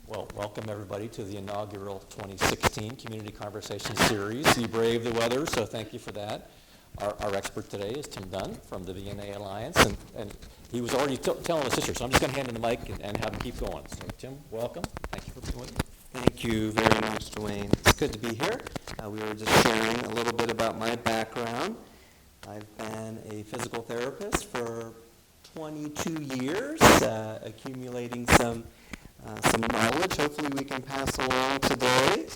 Well, welcome everybody to the inaugural 2016 Community Conversation Series. You braved the weather, so thank you for that. Our expert today is Tim Dunn from the VNA Alliance, and he was already telling us this year, so I'm just going to hand him the mic and have him keep going. So Tim, welcome. Thank you for joining. Thank you very much, Dwayne. It's good to be here. We were just sharing a little bit about my background. I've been a physical therapist for 22 years, accumulating some knowledge hopefully we can pass along today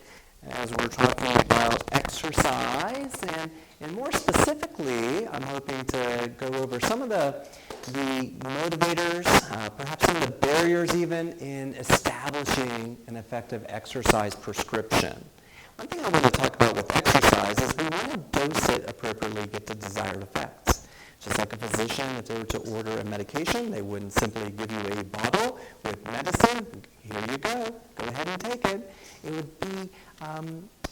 as we're talking about exercise, and more specifically, I'm hoping to go over some of the motivators, perhaps some of the barriers even in establishing an effective exercise prescription. One thing I want to talk about with exercise is we want to dose it appropriately, get the desired effects. Just like a physician, if they were to order a medication, they wouldn't simply give you a bottle with medicine. Here you go ahead and take it. It would be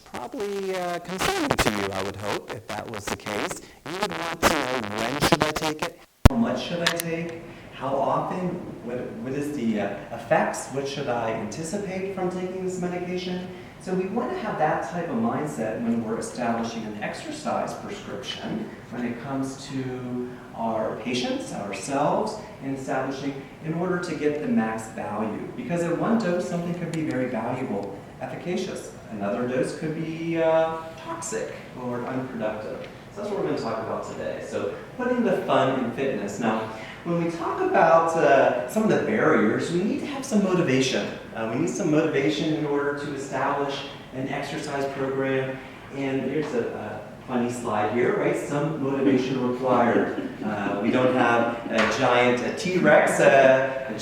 probably concerning to you, I would hope, if that was the case. You would want to know, when should I take it? How much should I take? How often? What is the effects? What should I anticipate from taking this medication? So we want to have that type of mindset when we're establishing an exercise prescription when it comes to our patients, ourselves, and establishing in order to get the max value. Because at one dose, something could be very valuable, efficacious. Another dose could be toxic or unproductive. So that's what we're going to talk about today. So putting the fun in fitness. Now, when we talk about some of the barriers, we need to have some motivation. We need some motivation in order to establish an exercise program. And here's a funny slide here, right? Some motivation required. We don't have a giant T-Rex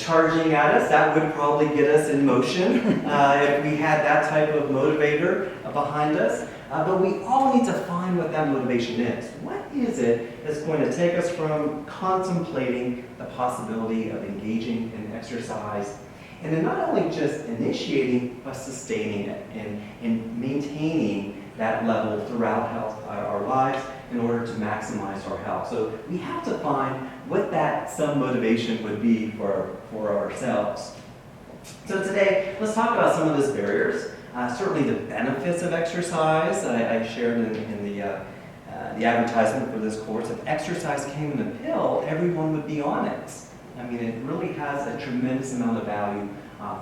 charging at us. That would probably get us in motion if we had that type of motivator behind us. But we all need to find what that motivation is. What is it that's going to take us from contemplating the possibility of engaging in exercise and then not only just initiating, but sustaining it and maintaining that level throughout our lives in order to maximize our health. So we have to find what that some motivation would be for ourselves. So today, let's talk about some of those barriers. Certainly the benefits of exercise. I shared in the advertisement for this course. If exercise came in a pill, everyone would be on it. I mean, it really has a tremendous amount of value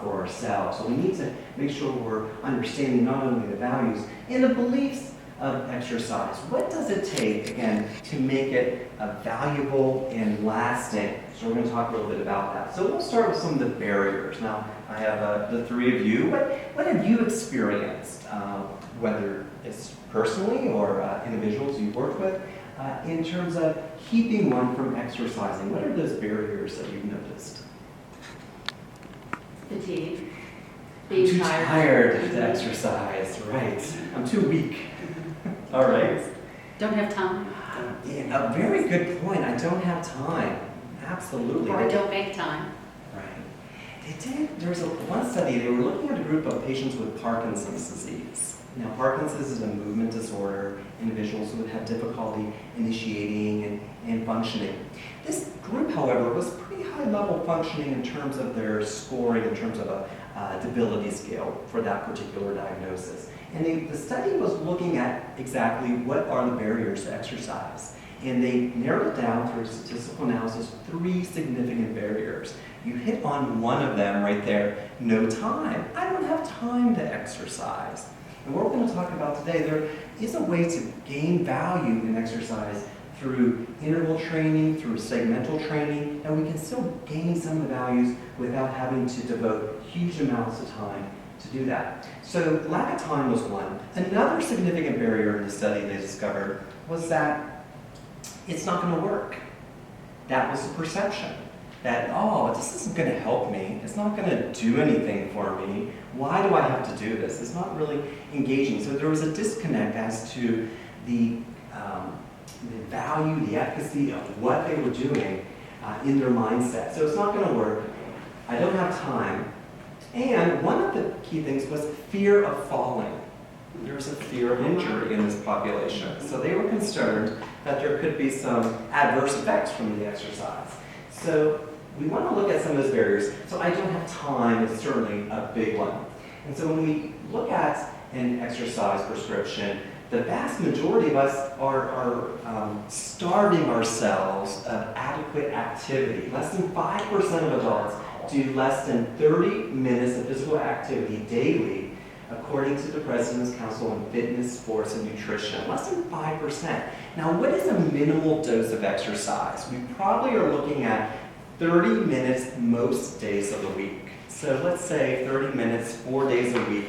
for ourselves. So we need to make sure we're understanding not only the values and the beliefs of exercise. What does it take, again, to make it valuable and lasting? So we're going to talk a little bit about that. So we'll start with some of the barriers. Now, I have the three of you. What have you experienced, whether it's personally or individuals you've worked with, in terms of keeping one from exercising? What are those barriers that you've noticed? Fatigue. Being too tired to exercise, right. I'm too weak. All right. Don't have time. Yeah, a very good point. I don't have time. Absolutely. Or don't make time. Right. There was one study, they were looking at a group of patients with Parkinson's disease. Now, Parkinson's is a movement disorder, individuals who would have difficulty initiating and functioning. This group, however, was pretty high level functioning in terms of their scoring, in terms of a debility scale for that particular diagnosis. And the study was looking at exactly what are the barriers to exercise. And they narrowed it down through statistical analysis, 3 significant barriers. You hit on one of them right there, no time. I don't have time to exercise. And what we're going to talk about today, there is a way to gain value in exercise through interval training, through segmental training, and we can still gain some of the values without having to devote huge amounts of time to do that. So lack of time was one. Another significant barrier in the study they discovered was that it's not going to work. That was the perception. That, this isn't going to help me. It's not going to do anything for me. Why do I have to do this? It's not really engaging. So there was a disconnect as to the value, the efficacy of what they were doing in their mindset. So it's not going to work. I don't have time. And one of the key things was fear of falling. There was a fear of injury in this population. So they were concerned that there could be some adverse effects from the exercise. So we want to look at some of those barriers. So I don't have time is certainly a big one. And so when we look at an exercise prescription, the vast majority of us are starving ourselves of adequate activity. Less than 5% of adults do less than 30 minutes of physical activity daily, according to the President's Council on Fitness, Sports, and Nutrition. Less than 5%. Now, what is a minimal dose of exercise? We probably are looking at 30 minutes most days of the week. So let's say 30 minutes, 4 days a week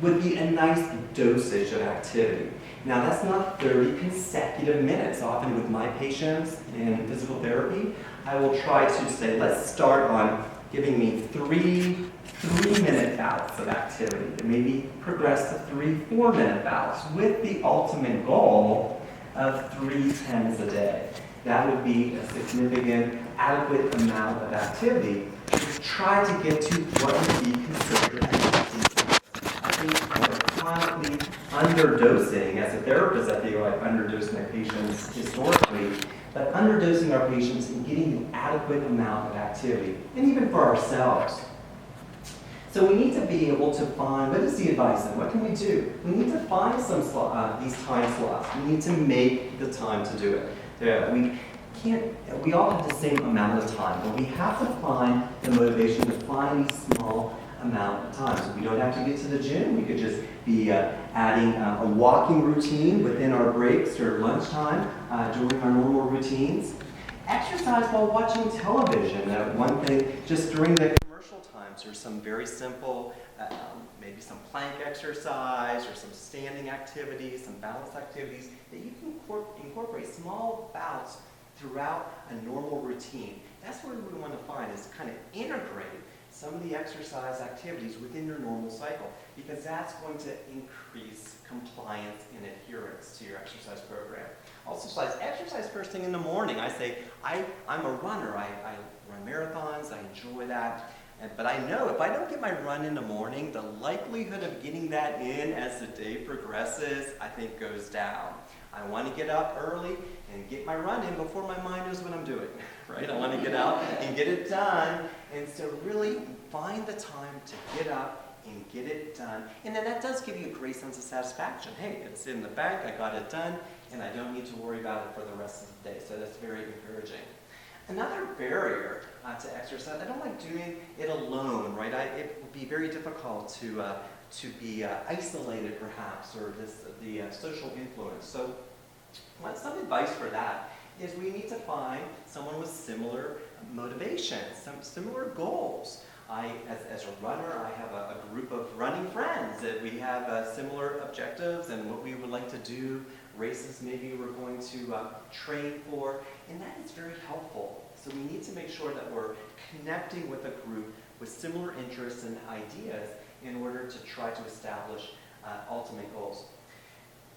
would be a nice dosage of activity. Now, that's not 30 consecutive minutes. Often with my patients in physical therapy, I will try to say, let's start on giving me three-minute bouts of activity, and maybe progress to 3 4-minute bouts with the ultimate goal of 3 10s a day. That would be a significant, adequate amount of activity to try to get to what would be considered I think we're chronically underdosing. As a therapist, I feel like underdosing my patients historically, but underdosing our patients and getting the adequate amount of activity, and even for ourselves. So we need to be able to find, what is the advice then? What can we do? We need to find some these time slots. We need to make the time to do it. We all have the same amount of time, but we have to find the motivation to find these small amount of time. So we don't have to get to the gym. We could just be adding a walking routine within our breaks or lunchtime during our normal routines. Exercise while watching television. One thing, just during the commercial times, there's some very simple, maybe some plank exercise or some standing activities, some balance activities that you can incorporate small bouts throughout a normal routine. That's what we want to find, is kind of integrate some of the exercise activities within your normal cycle, because that's going to increase compliance and adherence to your exercise program. Also, exercise first thing in the morning. I say, I'm a runner. I run marathons. I enjoy that. But I know if I don't get my run in the morning, the likelihood of getting that in as the day progresses, I think, goes down. I want to get up early and get my run in before my mind knows what I'm doing, right? I want to get out and get it done. And so really find the time to get up and get it done. And then that does give you a great sense of satisfaction. Hey, it's in the bank, I got it done, and I don't need to worry about it for the rest of the day. So that's very encouraging. Another barrier to exercise, I don't like doing it alone, right? It would be very difficult to be isolated, perhaps, or the social influence. So some advice for that is we need to find someone with similar motivations, some similar goals. As a runner, I have a group of running friends that we have similar objectives and what we would like to do, races maybe we're going to train for, and that is very helpful. So we need to make sure that we're connecting with a group with similar interests and ideas in order to try to establish ultimate goals.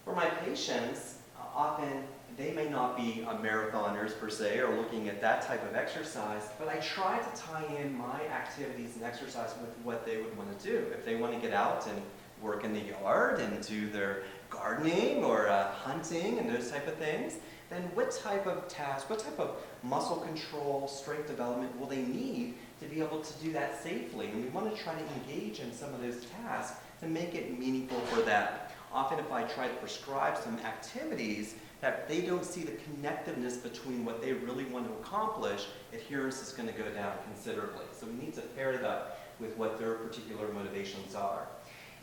For my patients, often they may not be marathoners per se or looking at that type of exercise, but I try to tie in my activities and exercise with what they would want to do. If they want to get out and work in the yard and do their gardening or hunting and those type of things, then what type of task, what type of muscle control, strength development will they need to be able to do that safely? And we want to try to engage in some of those tasks to make it meaningful for them. Often if I try to prescribe some activities that they don't see the connectiveness between what they really want to accomplish, adherence is going to go down considerably. So we need to pair that with what their particular motivations are.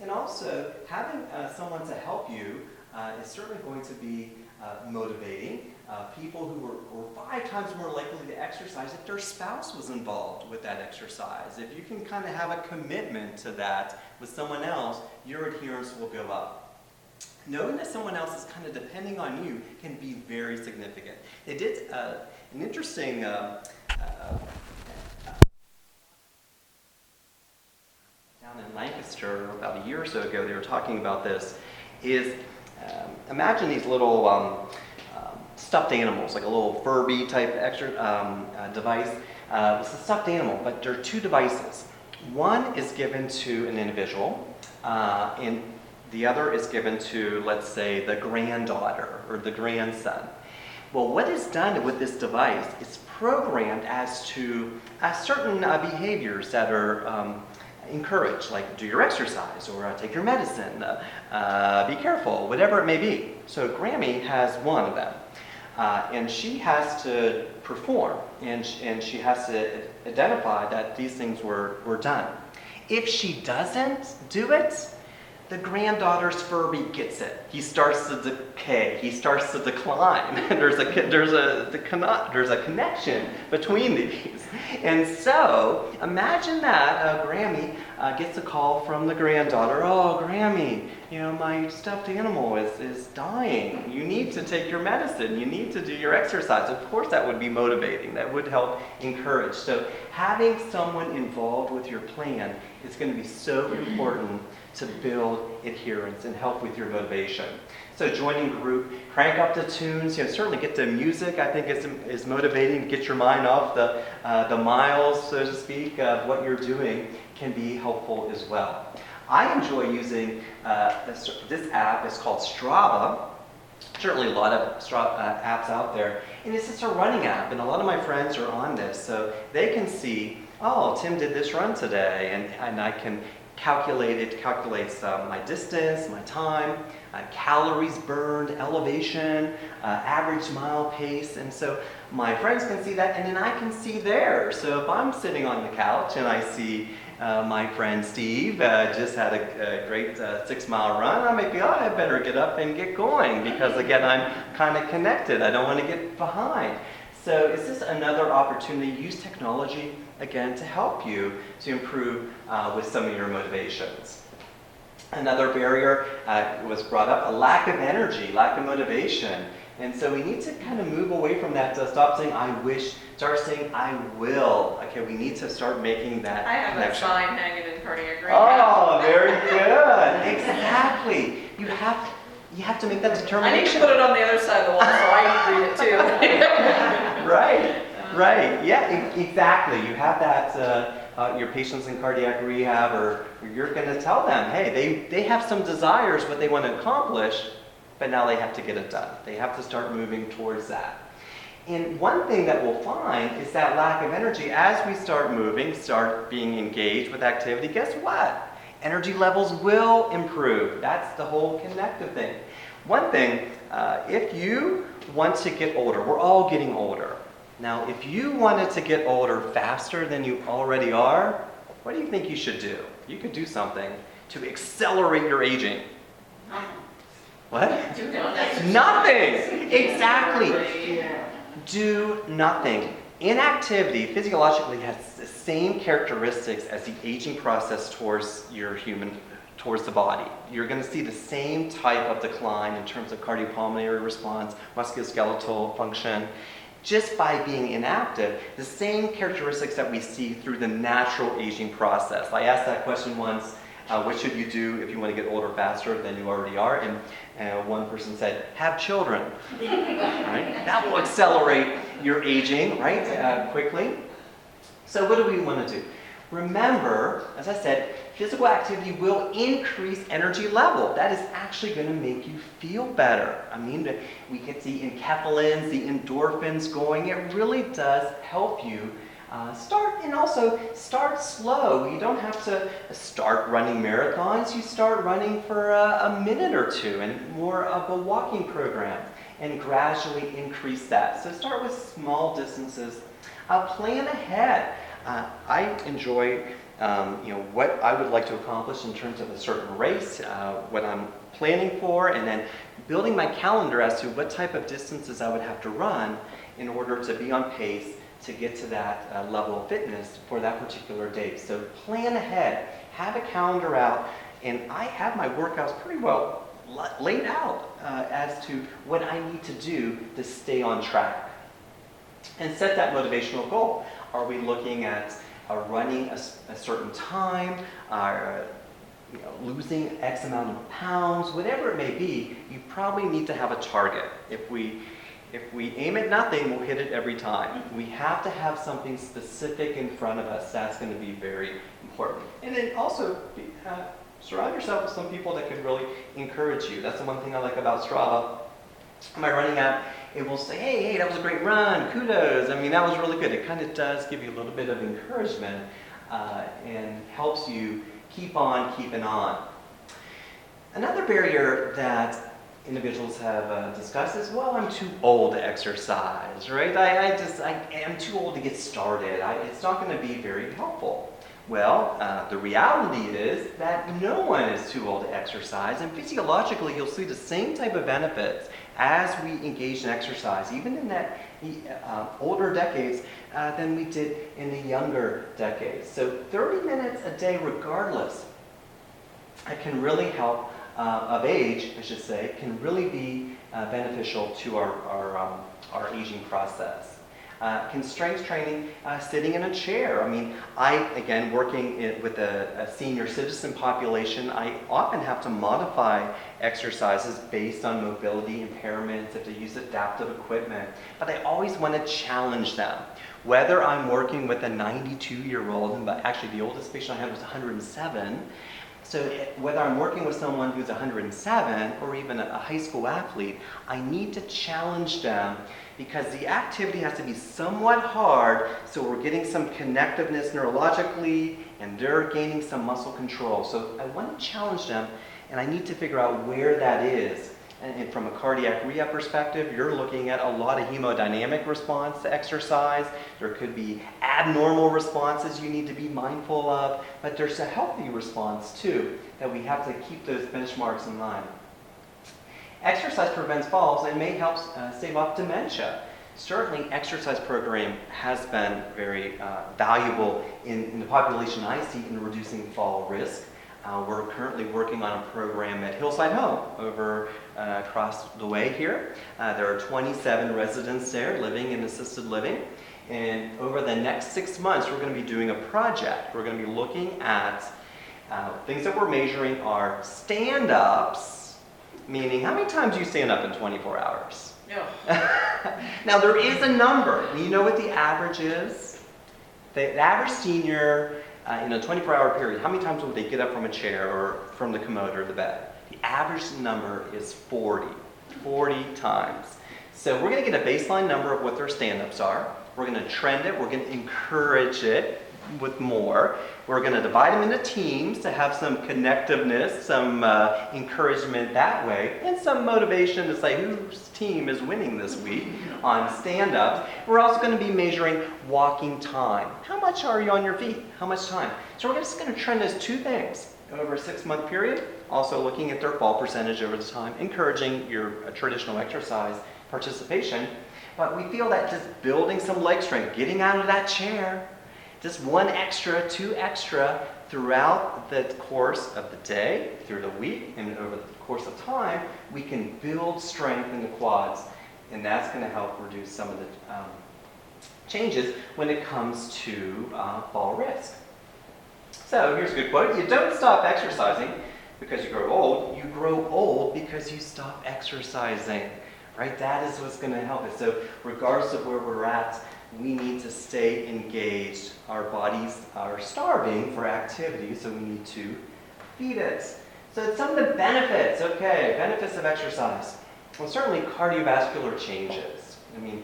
And also, having someone to help you is certainly going to be motivating. People who were 5 times more likely to exercise if their spouse was involved with that exercise. If you can kind of have a commitment to that with someone else, your adherence will go up. Knowing that someone else is kind of depending on you can be very significant. They did an interesting down in Lancaster about a year or so ago, they were talking about this, is imagine these little stuffed animals, like a little Furby type device. It's a stuffed animal, but there are 2 devices. One is given to an individual, and the other is given to, let's say, the granddaughter or the grandson. Well, what is done with this device is programmed as to certain behaviors that are encouraged, like do your exercise or take your medicine, be careful, whatever it may be. So Grammy has one of them. And she has to perform, and she has to identify that these things were done. If she doesn't do it, the granddaughter's Furby gets it. He starts to decay. He starts to decline. There's a connection between these. And so imagine that Grammy gets a call from the granddaughter. Oh, Grammy, my stuffed animal is dying. You need to take your medicine. You need to do your exercise. Of course, that would be motivating. That would help encourage. So having someone involved with your plan is going to be so important to build adherence and help with your motivation. So joining group, crank up the tunes, certainly get the music, I think is motivating. Get your mind off the miles, so to speak, of what you're doing can be helpful as well. I enjoy using this app. It's called Strava. Certainly a lot of apps out there. And it's just a running app, and a lot of my friends are on this, so they can see, oh, Tim did this run today, and I can calculates my distance, my time, calories burned, elevation, average mile pace, and so my friends can see that, and then I can see theirs. So if I'm sitting on the couch and I see my friend Steve just had a great 6-mile run, I might be, I better get up and get going, because again, I'm kind of connected. I don't want to get behind. So it's just another opportunity. Use technology, again, to help you to improve with some of your motivations. Another barrier was brought up, a lack of energy, lack of motivation. And so we need to kind of move away from that to stop saying, I wish, start saying, I will. Okay, we need to start making that connection. I have a sign hanging in front of your green Oh, very good. Exactly. You have to make that I determination. need to put it on the other side of the wall so I can read it too. Right. Yeah, exactly. You have that, your patients in cardiac rehab, or you're going to tell them, hey, they have some desires, what they want to accomplish, but now they have to get it done. They have to start moving towards that. And one thing that we'll find is that lack of energy. As we start moving, start being engaged with activity, guess what? Energy levels will improve. That's the whole connective thing. One thing, if you want to get older, we're all getting older. Now, if you wanted to get older faster than you already are, what do you think you should do? You could do something to accelerate your aging. What? Nothing! Exactly. Do nothing. Inactivity physiologically has the same characteristics as the aging process towards the body. You're going to see the same type of decline in terms of cardiopulmonary response, musculoskeletal function, just by being inactive. The same characteristics that we see through the natural aging process. I asked that question once, what should you do if you want to get older faster than you already are? And one person said, have children. Right? That will accelerate your aging, right, quickly. So what do we want to do? Remember, as I said, physical activity will increase energy level. That is actually going to make you feel better. I mean, we can see enkephalins, the endorphins going. It really does help you start slow. You don't have to start running marathons. You start running for a minute or two and more of a walking program, and gradually increase that. So start with small distances. Plan ahead. I enjoy what I would like to accomplish in terms of a certain race, what I'm planning for, and then building my calendar as to what type of distances I would have to run in order to be on pace to get to that level of fitness for that particular day. So plan ahead, have a calendar out, and I have my workouts pretty well laid out as to what I need to do to stay on track. And set that motivational goal. Are we looking at running a certain time, losing X amount of pounds, whatever it may be? You probably need to have a target. If we aim at nothing, we'll hit it every time. We have to have something specific in front of us. That's going to be very important. And then also, surround yourself with some people that can really encourage you. That's the one thing I like about Strava. Am I running out? It will say, hey, that was a great run, kudos. I mean, that was really good. It kind of does give you a little bit of encouragement and helps you keep on keeping on. Another barrier that individuals have discussed is, well, I'm too old to exercise, right? I'm too old to get started. It's not going to be very helpful. Well, the reality is that no one is too old to exercise, and physiologically you'll see the same type of benefits as we engage in exercise, even in that older decades than we did in the younger decades. So 30 minutes a day regardless, it can really help, of age, I should say, can really be beneficial to our aging process. Can strength training, sitting in a chair. I mean, again, working with a senior citizen population, I often have to modify exercises based on mobility impairments, if they use adaptive equipment, but I always want to challenge them. Whether I'm working with a 92-year-old, but actually the oldest patient I had was 107, so whether I'm working with someone who's 107 or even a high school athlete, I need to challenge them because the activity has to be somewhat hard so we're getting some connectiveness neurologically and they're gaining some muscle control. So I want to challenge them and I need to figure out where that is. And from a cardiac rehab perspective, you're looking at a lot of hemodynamic response to exercise. There could be abnormal responses you need to be mindful of, but there's a healthy response too that we have to keep those benchmarks in mind. Exercise prevents falls and may help stave off dementia. Certainly, exercise program has been very valuable in the population I see in reducing fall risk. We're currently working on a program at Hillside Home over across the way here. There are 27 residents there living in assisted living. And over the next 6 months, we're going to be doing a project. We're going to be looking at things that we're measuring are stand-ups, meaning how many times do you stand up in 24 hours? Yeah. Now, there is a number. You know what the average is? The average senior in a 24-hour period, how many times would they get up from a chair or from the commode or the bed? The average number is 40 times. So we're going to get a baseline number of what their stand-ups are. We're going to trend it. We're going to encourage it with more. We're going to divide them into teams to have some connectiveness, some encouragement that way, and some motivation to say whose team is winning this week on stand-ups. We're also going to be measuring walking time. How much are you on your feet? How much time? So we're just going to trend those two things over a 6-month period, also looking at their fall percentage over the time, encouraging your traditional exercise participation. But we feel that just building some leg strength, getting out of that chair, just 1 extra, 2 extra throughout the course of the day, through the week, and over the course of time, we can build strength in the quads, and that's going to help reduce some of the changes when it comes to fall risk. So here's a good quote. You don't stop exercising because you grow old. You grow old because you stop exercising, right? That is what's going to help us. So regardless of where we're at, we need to stay engaged. Our bodies are starving for activity, so we need to feed it. So some of the benefits, benefits of exercise. Well, certainly cardiovascular changes. I mean,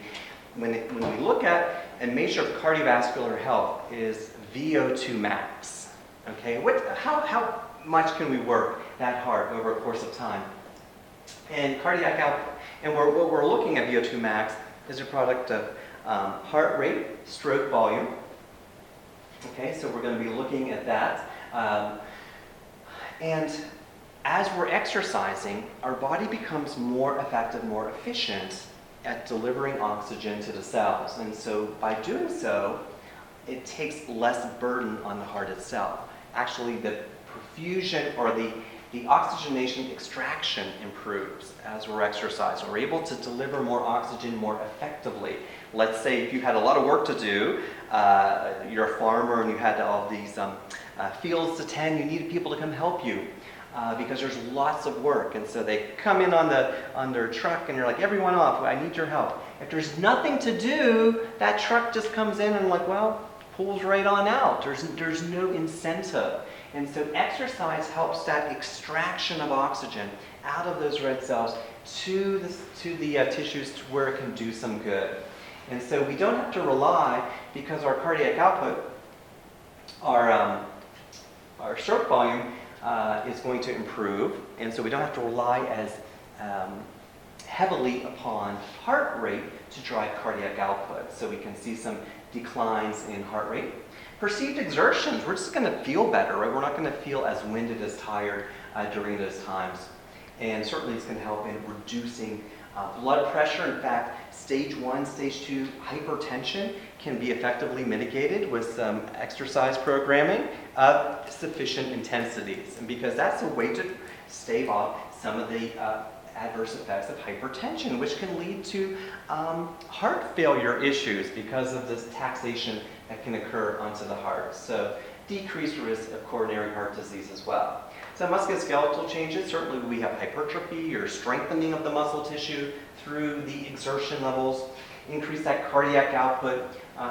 when we look at and measure cardiovascular health is VO2 max. Okay, how much can we work that hard over a course of time? And cardiac output. And what we're looking at VO2 max is a product of heart rate, stroke volume. Okay, so we're going to be looking at that. And as we're exercising, our body becomes more effective, more efficient at delivering oxygen to the cells. And so by doing so, it takes less burden on the heart itself. Actually, the perfusion or the oxygenation extraction improves as we're exercising. We're able to deliver more oxygen more effectively. Let's say if you had a lot of work to do, you're a farmer and you had all these fields to tend, you needed people to come help you because there's lots of work. And so they come in on their truck and you're like, everyone off, I need your help. If there's nothing to do, that truck just comes in and like, well, pulls right on out. There's no incentive. And so exercise helps that extraction of oxygen out of those red cells to the tissues to where it can do some good. And so we don't have to rely, because our cardiac output, our stroke volume is going to improve, and so we don't have to rely as heavily upon heart rate to drive cardiac output. So we can see some declines in heart rate. Perceived exertions, we're just going to feel better, right? We're not going to feel as winded, as tired during those times. And certainly it's going to help in reducing blood pressure. In fact, stage 1, stage 2 hypertension can be effectively mitigated with some exercise programming of sufficient intensities. And because that's a way to stave off some of the adverse effects of hypertension, which can lead to heart failure issues because of this taxation that can occur onto the heart. So decreased risk of coronary heart disease as well. So musculoskeletal changes, certainly we have hypertrophy or strengthening of the muscle tissue through the exertion levels, increase that cardiac output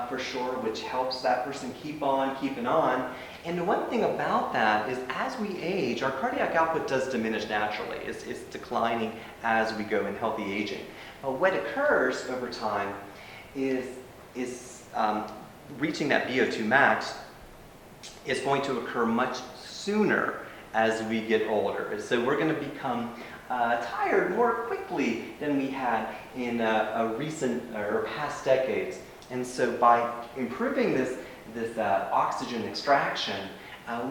for sure, which helps that person keep on keeping on. And the one thing about that is as we age, our cardiac output does diminish naturally. It's declining as we go in healthy aging. But what occurs over time is reaching that VO2 max is going to occur much sooner as we get older. So we're going to become tired more quickly than we had in a recent or past decades. And so by improving this oxygen extraction,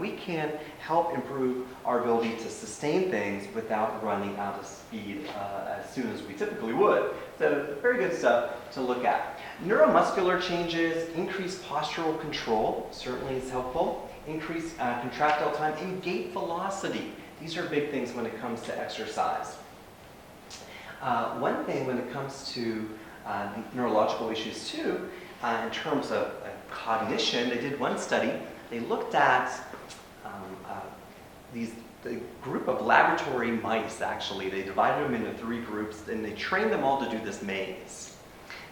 we can help improve our ability to sustain things without running out of speed as soon as we typically would. So very good stuff to look at. Neuromuscular changes, increased postural control certainly is helpful. Increased contractile time and gait velocity. These are big things when it comes to exercise. One thing when it comes to neurological issues too, in terms of cognition, they did one study. They looked at the group of laboratory mice, actually. They divided them into 3 groups, and they trained them all to do this maze.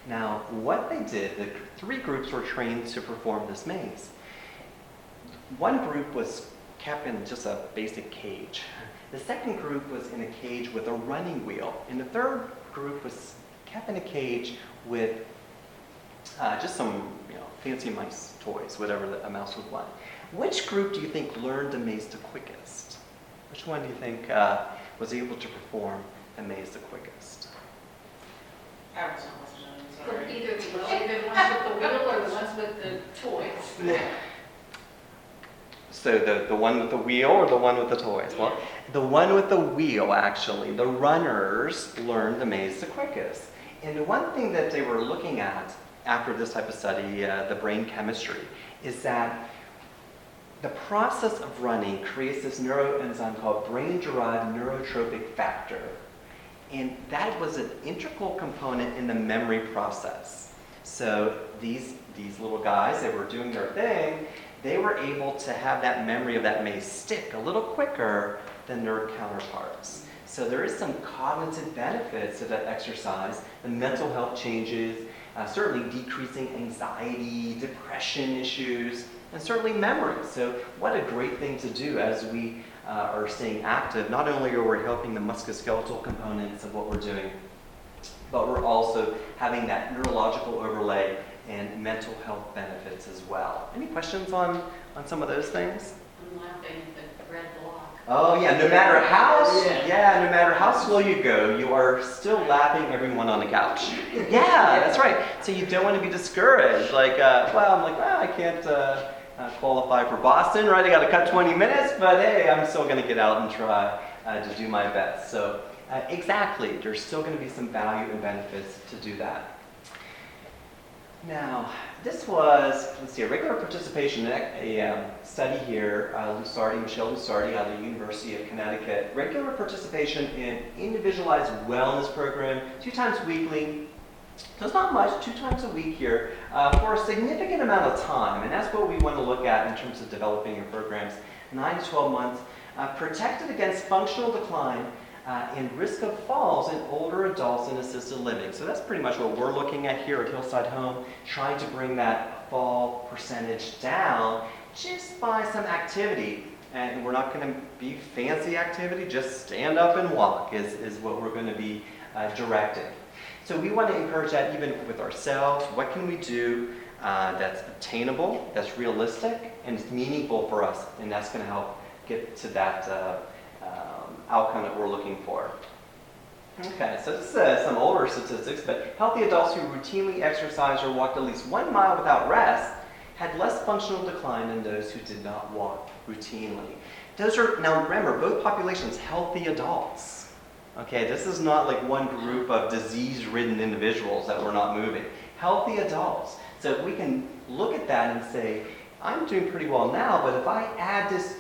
Now, what they did, the 3 groups were trained to perform this maze. One group was kept in just a basic cage. The second group was in a cage with a running wheel. And the third group was kept in a cage with just some fancy mice toys, whatever a mouse would want. Which group do you think learned the maze the quickest? Which one do you think was able to perform the maze the quickest? I was not listening, Either sorry. the ones with the wheel or the ones with the toys. So the one with the wheel or the one with the toys? Well, the one with the wheel, actually, the runners learned the maze the quickest. And the one thing that they were looking at after this type of study, the brain chemistry, is that the process of running creates this neuroenzyme called brain-derived neurotropic factor. And that was an integral component in the memory process. So these little guys that were doing their thing, they were able to have that memory of that maze stick a little quicker than their counterparts. So there is some cognitive benefits to that exercise, the mental health changes, certainly decreasing anxiety, depression issues, and certainly memory. So what a great thing to do as we are staying active. Not only are we helping the musculoskeletal components of what we're doing, but we're also having that neurological overlay and mental health benefits as well. Any questions on some of those things? I'm laughing at the red block. Oh yeah, no matter how slow you go, you are still lapping everyone on the couch. Yeah, that's right. So you don't want to be discouraged. I can't qualify for Boston, right? I got to cut 20 minutes, but hey, I'm still going to get out and try to do my best. So exactly, there's still going to be some value and benefits to do that. Now, this was, a regular participation in a study here, Michelle Lusardi out of the University of Connecticut. Regular participation in individualized wellness program, 2 times weekly. So it's not much, 2 times a week here, for a significant amount of time. And that's what we want to look at in terms of developing your programs. 9 to 12 months, protected against functional decline, and risk of falls in older adults in assisted living. So that's pretty much what we're looking at here at Hillside Home, trying to bring that fall percentage down just by some activity. And we're not going to be fancy activity, just stand up and walk is what we're going to be directing. So we want to encourage that even with ourselves. What can we do that's attainable, that's realistic, and it's meaningful for us, and that's going to help get to that outcome that we're looking for. Okay, so this is some older statistics, but healthy adults who routinely exercised or walked at least 1 mile without rest had less functional decline than those who did not walk routinely. Those are, now remember, both populations, healthy adults. Okay, this is not like one group of disease-ridden individuals that were not moving. Healthy adults. So if we can look at that and say, I'm doing pretty well now, but if I add this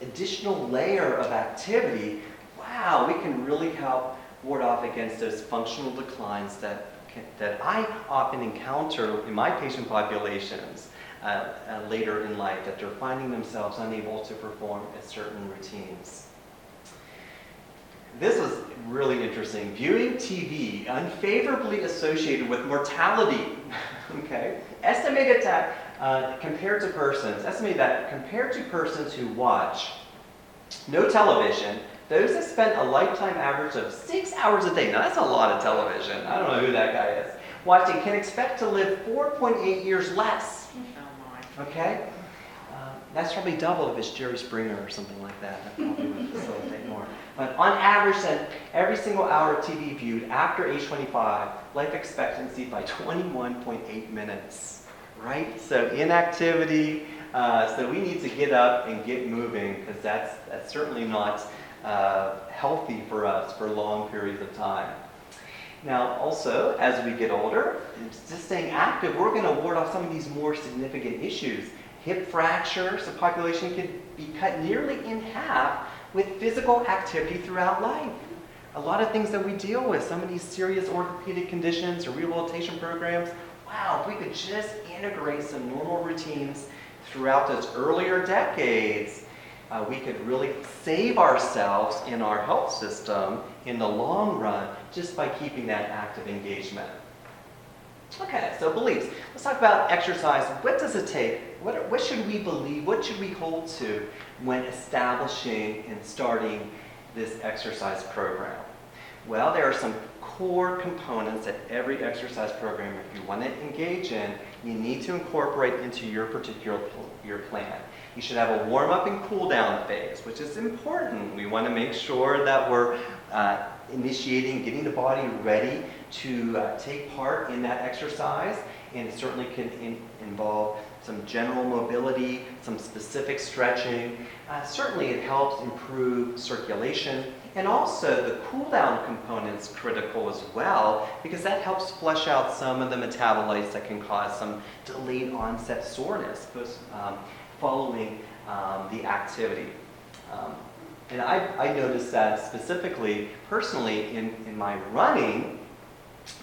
additional layer of activity, wow, we can really help ward off against those functional declines that I often encounter in my patient populations later in life, that they're finding themselves unable to perform at certain routines. This was really interesting. Viewing TV unfavorably associated with mortality. Okay? Estimated that compared to persons who watch no television, those that spent a lifetime average of 6 hours a day, now that's a lot of television, I don't know who that guy is, watching, can expect to live 4.8 years less. Oh, my. Okay? That's probably double if it's Jerry Springer or something like that. That probably would facilitate more. But on average, then, every single hour of TV viewed after age 25, life expectancy by 21.8 minutes. Right? So inactivity, so we need to get up and get moving, because that's certainly not healthy for us for long periods of time. Now, also, as we get older, just staying active, we're going to ward off some of these more significant issues. Hip fractures, the population could be cut nearly in half with physical activity throughout life. A lot of things that we deal with, some of these serious orthopedic conditions or rehabilitation programs, wow, if we could just integrate some normal routines throughout those earlier decades, we could really save ourselves in our health system in the long run just by keeping that active engagement. Okay, so beliefs. Let's talk about exercise. What does it take? What should we believe? What should we hold to when establishing and starting this exercise program? Well, there are some core components that every exercise program, if you want to engage in, you need to incorporate into your particular plan. You should have a warm-up and cool-down phase, which is important. We want to make sure that we're initiating, getting the body ready to take part in that exercise, and it certainly can involve some general mobility, some specific stretching. Certainly it helps improve circulation, and also the cool-down component's critical as well, because that helps flush out some of the metabolites that can cause some delayed onset soreness following the activity. And I noticed that specifically, personally, in my running.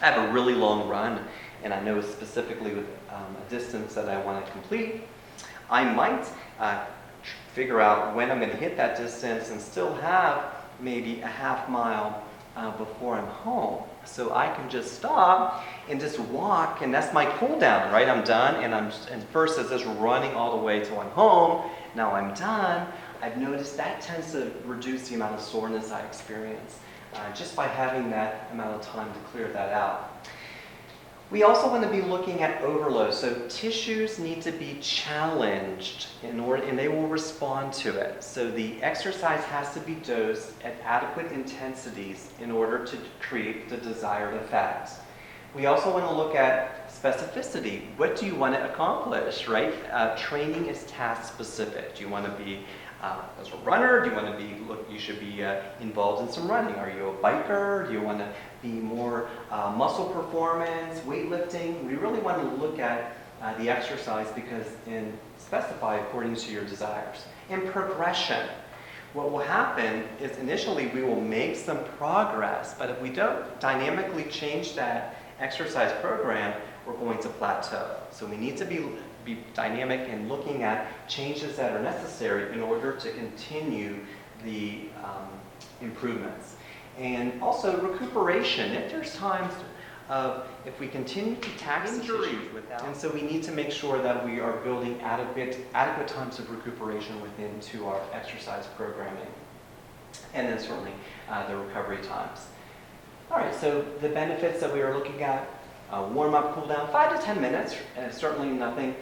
I have a really long run, and I know specifically with a distance that I want to complete, I might figure out when I'm going to hit that distance and still have maybe a half mile before I'm home. So I can just stop and just walk, and that's my cool down, right? I'm done, and first it's just running all the way till I'm home. Now I'm done. I've noticed that tends to reduce the amount of soreness I experience just by having that amount of time to clear that out. We also want to be looking at overload. So tissues need to be challenged and they will respond to it. So the exercise has to be dosed at adequate intensities in order to create the desired effect. We also want to look at specificity. What do you want to accomplish, right? Training is task specific. Do you want to be as a runner? Do you want to be, you should be involved in some running. Are you a biker? Do you want to be more muscle performance, weightlifting? We really want to look at the exercise and specify according to your desires. And progression. What will happen is initially we will make some progress, but if we don't dynamically change that exercise program, we're going to plateau. So we need to be dynamic and looking at changes that are necessary in order to continue the improvements. And also recuperation. If there's times of if we continue to tax injuries without, and so we need to make sure that we are building adequate times of recuperation into our exercise programming, and then certainly the recovery times. All right, so the benefits that we are looking at, warm-up, cool-down, 5 to 10 minutes, certainly nothing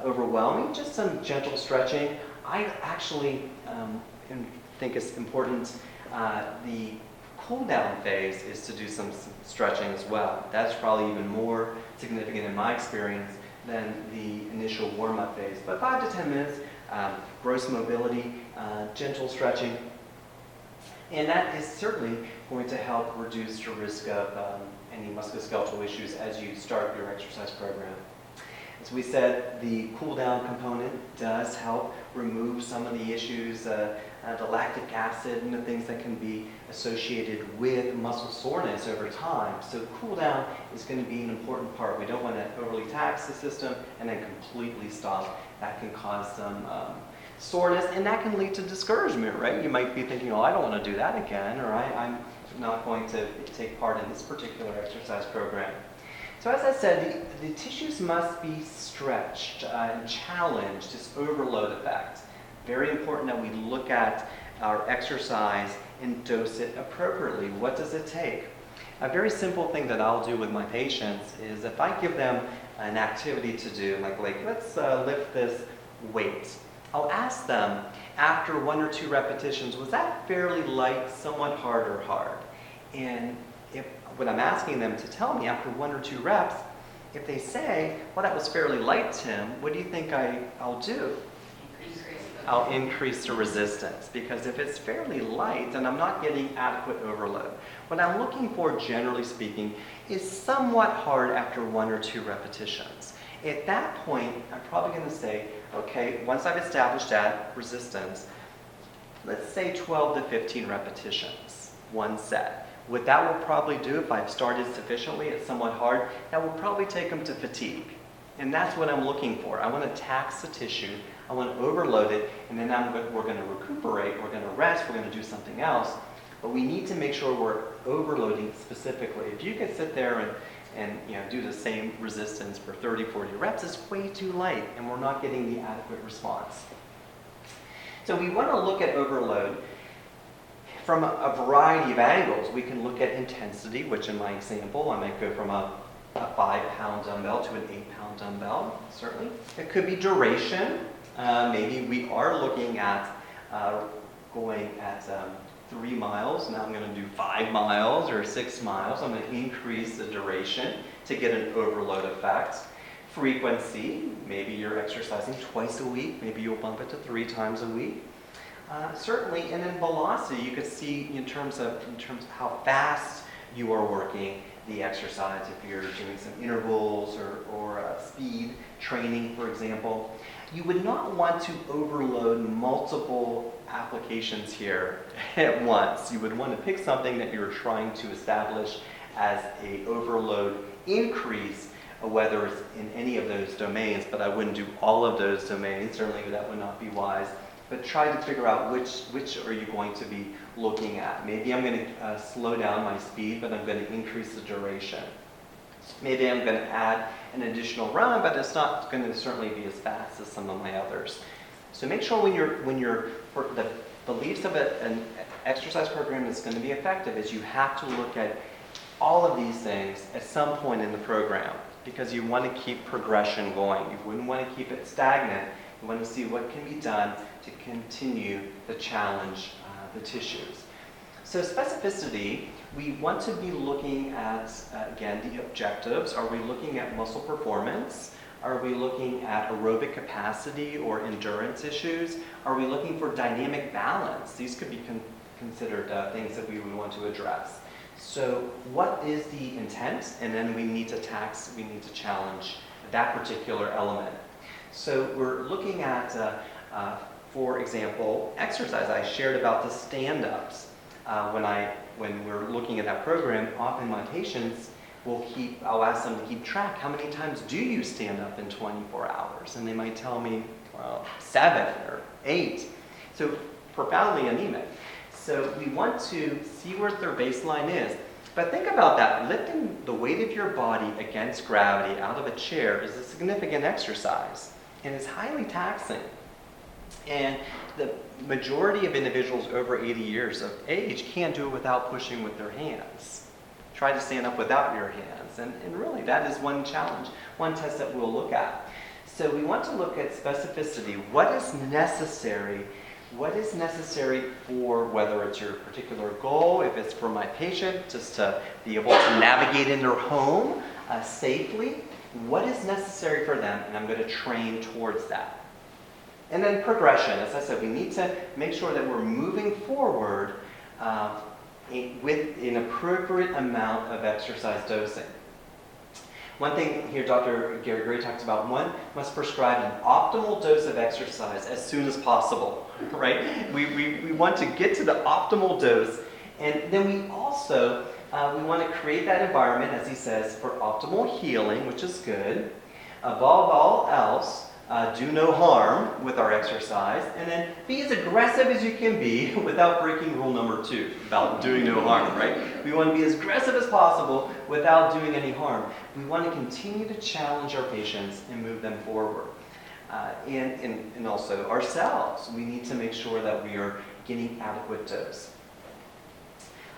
overwhelming, just some gentle stretching. I actually think it's important, the cool-down phase is to do some stretching as well. That's probably even more significant in my experience than the initial warm-up phase. But 5 to 10 minutes, gross mobility, gentle stretching, and that is certainly going to help reduce your risk of any musculoskeletal issues as you start your exercise program. As we said, the cool-down component does help remove some of the issues, the lactic acid and the things that can be associated with muscle soreness over time. So cool-down is going to be an important part. We don't want to overly tax the system and then completely stop. That can cause some soreness, and that can lead to discouragement, right? You might be thinking, oh, I don't want to do that again, or I'm not going to take part in this particular exercise program. So as I said, the tissues must be stretched and challenged, this overload effect. Very important that we look at our exercise and dose it appropriately. What does it take? A very simple thing that I'll do with my patients is if I give them an activity to do, like let's lift this weight, I'll ask them after 1 or 2 repetitions, was that fairly light, somewhat hard, or hard? And when I'm asking them to tell me after 1 or 2 reps, if they say, well, that was fairly light, Tim, what do you think I'll do? I'll increase the resistance, because if it's fairly light, then I'm not getting adequate overload. What I'm looking for, generally speaking, is somewhat hard after 1 or 2 repetitions. At that point, I'm probably going to say, okay, once I've established that resistance, let's say 12 to 15 repetitions, 1 set. What that will probably do, if I've started sufficiently, it's somewhat hard, that will probably take them to fatigue. And that's what I'm looking for. I want to tax the tissue, I want to overload it, and then we're going to recuperate, we're going to rest, we're going to do something else. But we need to make sure we're overloading specifically. If you can sit there and do the same resistance for 30, 40 reps, it's way too light, and we're not getting the adequate response. So we want to look at overload from a variety of angles. We can look at intensity, which in my example, I might go from a 5-pound dumbbell to an 8-pound dumbbell, certainly. It could be duration. Maybe we are looking at going at 3 miles. Now I'm going to do 5 miles or 6 miles. I'm going to increase the duration to get an overload effect. Frequency, maybe you're exercising twice a week. Maybe you'll bump it to 3 times a week. Certainly, and then velocity, you could see in terms of how fast you are working the exercise, if you're doing some intervals or speed training, for example. You would not want to overload multiple applications here at once. You would want to pick something that you're trying to establish as an overload increase, whether it's in any of those domains, but I wouldn't do all of those domains. Certainly that would not be wise. But try to figure out which are you going to be looking at. Maybe I'm going to slow down my speed, but I'm going to increase the duration. Maybe I'm going to add an additional run, but it's not going to certainly be as fast as some of my others. So make sure when you're for the beliefs of an exercise program that's going to be effective is you have to look at all of these things at some point in the program, because you want to keep progression going. You wouldn't want to keep it stagnant. You want to see what can be done to continue the challenge the tissues. So specificity, we want to be looking at, again, the objectives. Are we looking at muscle performance? Are we looking at aerobic capacity or endurance issues? Are we looking for dynamic balance? These could be considered things that we would want to address. So what is the intent? And then we need to challenge that particular element. So we're looking at, for example, exercise. I shared about the stand-ups. When we're looking at that program, often my patients I'll ask them to keep track. How many times do you stand up in 24 hours? And they might tell me, well, 7 or 8. So profoundly anemic. So we want to see where their baseline is. But think about that. Lifting the weight of your body against gravity out of a chair is a significant exercise and is highly taxing. And the majority of individuals over 80 years of age can't do it without pushing with their hands. Try to stand up without your hands. And really, that is one challenge, one test that we'll look at. So we want to look at specificity. What is necessary? What is necessary for whether it's your particular goal, if it's for my patient, just to be able to navigate in their home safely. What is necessary for them? And I'm going to train towards that. And then progression. As I said, we need to make sure that we're moving forward with an appropriate amount of exercise dosing. One thing here Dr. Gary Gray talks about, one must prescribe an optimal dose of exercise as soon as possible, right? We want to get to the optimal dose, and then we also we want to create that environment, as he says, for optimal healing, which is good. Above all else, do no harm with our exercise, and then be as aggressive as you can be without breaking rule number 2 about doing no harm, right? We want to be as aggressive as possible without doing any harm. We want to continue to challenge our patients and move them forward. And also ourselves, we need to make sure that we are getting adequate dose.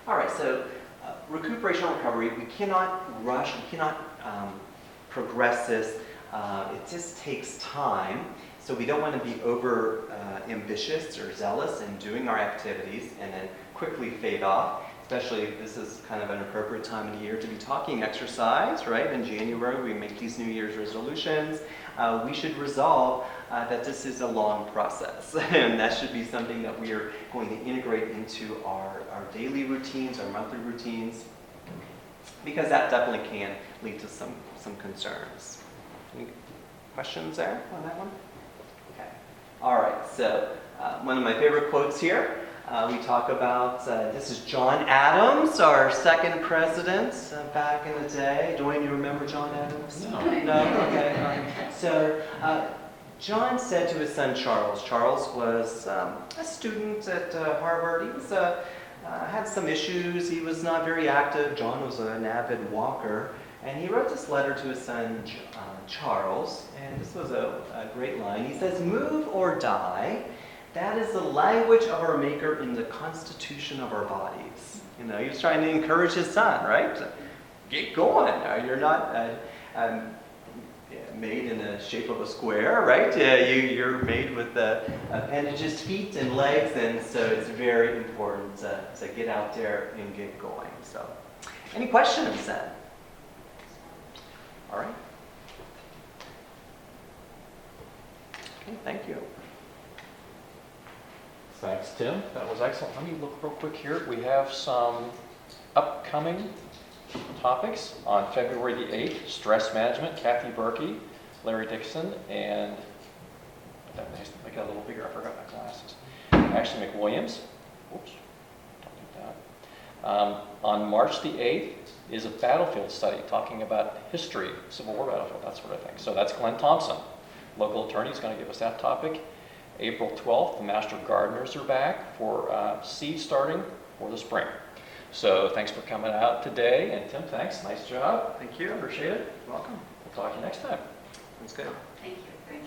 All right, so recuperation and recovery, we cannot rush, we cannot progress this. It just takes time, so we don't want to be over ambitious or zealous in doing our activities and then quickly fade off. Especially, this is kind of an appropriate time of the year to be talking exercise, right? In January, we make these New Year's resolutions. We should resolve that this is a long process, and that should be something that we are going to integrate into our daily routines, our monthly routines, because that definitely can lead to some concerns. Any questions there on that one? Okay. All right, so one of my favorite quotes here, we talk about, this is John Adams, our second president back in the day. Dwayne, you remember John Adams? No. No? Okay. All right. So John said to his son Charles was a student at Harvard. He was had some issues. He was not very active. John was an avid walker. And he wrote this letter to his son, Charles, and this was a great line. He says, "Move or die, that is the language of our Maker in the constitution of our bodies." You know, he was trying to encourage his son, right? Get going. You're not made in the shape of a square, right? You're made with appendages, feet, and legs, and so it's very important to get out there and get going. So, any questions then? All right. Okay, thank you. Thanks, Tim. That was excellent. Let me look real quick here. We have some upcoming topics on February the 8th. Stress management, Kathy Berkey, Larry Dixon, and that needs to make it a little bigger. I forgot my glasses. Ashley McWilliams. Whoops, don't do that. On March the 8th is a battlefield study talking about history, Civil War battlefield, that sort of thing. So that's Glenn Thompson, local attorney, is going to give us that topic. April 12th, the Master Gardeners are back for seed starting for the spring. So thanks for coming out today. And Tim, thanks. Nice job. Thank you. Appreciate it. Welcome. We'll talk to you next time. That's good. Thank you.